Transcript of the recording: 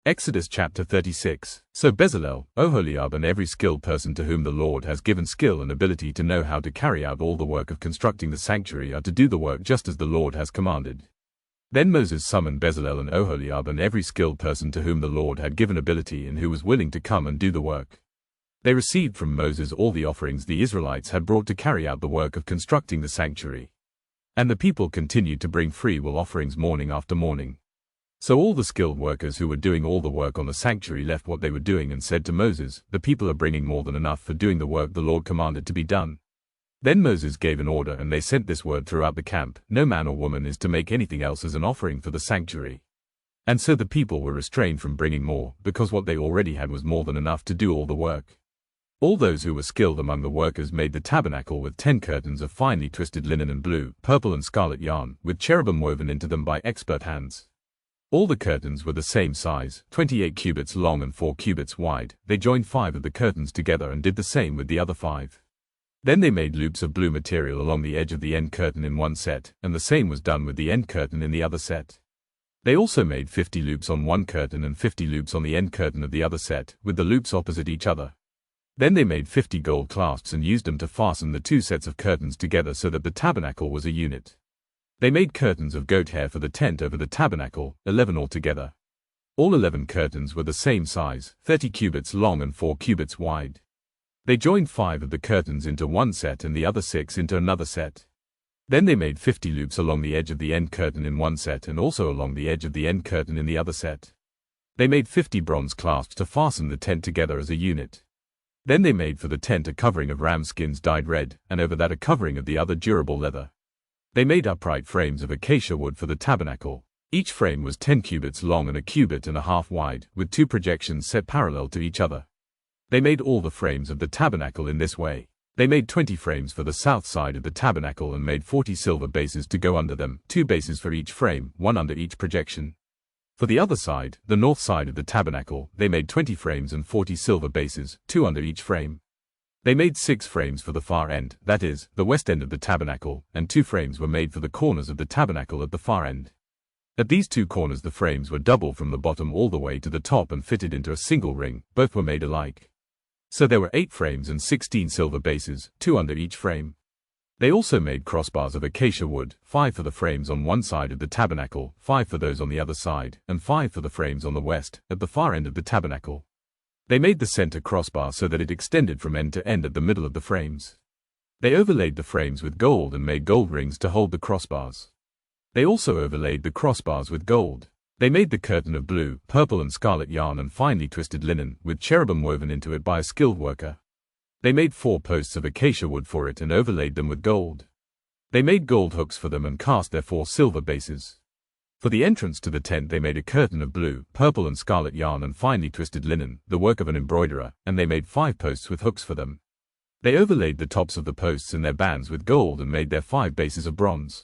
Exodus chapter 36. So Bezalel, Oholiab and every skilled person to whom the Lord has given skill and ability to know how to carry out all the work of constructing the sanctuary are to do the work just as the Lord has commanded. Then Moses summoned Bezalel and Oholiab and every skilled person to whom the Lord had given ability and who was willing to come and do the work. They received from Moses all the offerings the Israelites had brought to carry out the work of constructing the sanctuary. And the people continued to bring free will offerings morning after morning. So all the skilled workers who were doing all the work on the sanctuary left what they were doing and said to Moses, "The people are bringing more than enough for doing the work the Lord commanded to be done." Then Moses gave an order and they sent this word throughout the camp: "No man or woman is to make anything else as an offering for the sanctuary." And so the people were restrained from bringing more, because what they already had was more than enough to do all the work. All those who were skilled among the workers made the tabernacle with 10 curtains of finely twisted linen and blue, purple and scarlet yarn, with cherubim woven into them by expert hands. All the curtains were the same size, 28 cubits long and 4 cubits wide. They joined 5 of the curtains together and did the same with the other 5. Then they made loops of blue material along the edge of the end curtain in one set, and the same was done with the end curtain in the other set. They also made 50 loops on one curtain and 50 loops on the end curtain of the other set, with the loops opposite each other. Then they made 50 gold clasps and used them to fasten the 2 sets of curtains together so that the tabernacle was a unit. They made curtains of goat hair for the tent over the tabernacle, 11 altogether. All 11 curtains were the same size, 30 cubits long and 4 cubits wide. They joined 5 of the curtains into one set and the other 6 into another set. Then they made 50 loops along the edge of the end curtain in one set and also along the edge of the end curtain in the other set. They made 50 bronze clasps to fasten the tent together as a unit. Then they made for the tent a covering of ram skins dyed red, and over that a covering of the other durable leather. They made upright frames of acacia wood for the tabernacle. Each frame was 10 cubits long and a cubit and a half wide, with 2 projections set parallel to each other. They made all the frames of the tabernacle in this way. They made 20 frames for the south side of the tabernacle and made 40 silver bases to go under them, 2 bases for each frame, 1 under each projection. For the other side, the north side of the tabernacle, they made 20 frames and 40 silver bases, 2 under each frame. They made 6 frames for the far end, that is, the west end of the tabernacle, and 2 frames were made for the corners of the tabernacle at the far end. At these 2 corners the frames were double from the bottom all the way to the top and fitted into a single ring, both were made alike. So there were 8 frames and 16 silver bases, 2 under each frame. They also made crossbars of acacia wood, 5 for the frames on one side of the tabernacle, 5 for those on the other side, and 5 for the frames on the west, at the far end of the tabernacle. They made the center crossbar so that it extended from end to end at the middle of the frames. They overlaid the frames with gold and made gold rings to hold the crossbars. They also overlaid the crossbars with gold. They made the curtain of blue, purple and scarlet yarn and finely twisted linen, with cherubim woven into it by a skilled worker. They made 4 posts of acacia wood for it and overlaid them with gold. They made gold hooks for them and cast their 4 silver bases. For the entrance to the tent they made a curtain of blue, purple and scarlet yarn and finely twisted linen, the work of an embroiderer, and they made 5 posts with hooks for them. They overlaid the tops of the posts and their bands with gold and made their 5 bases of bronze.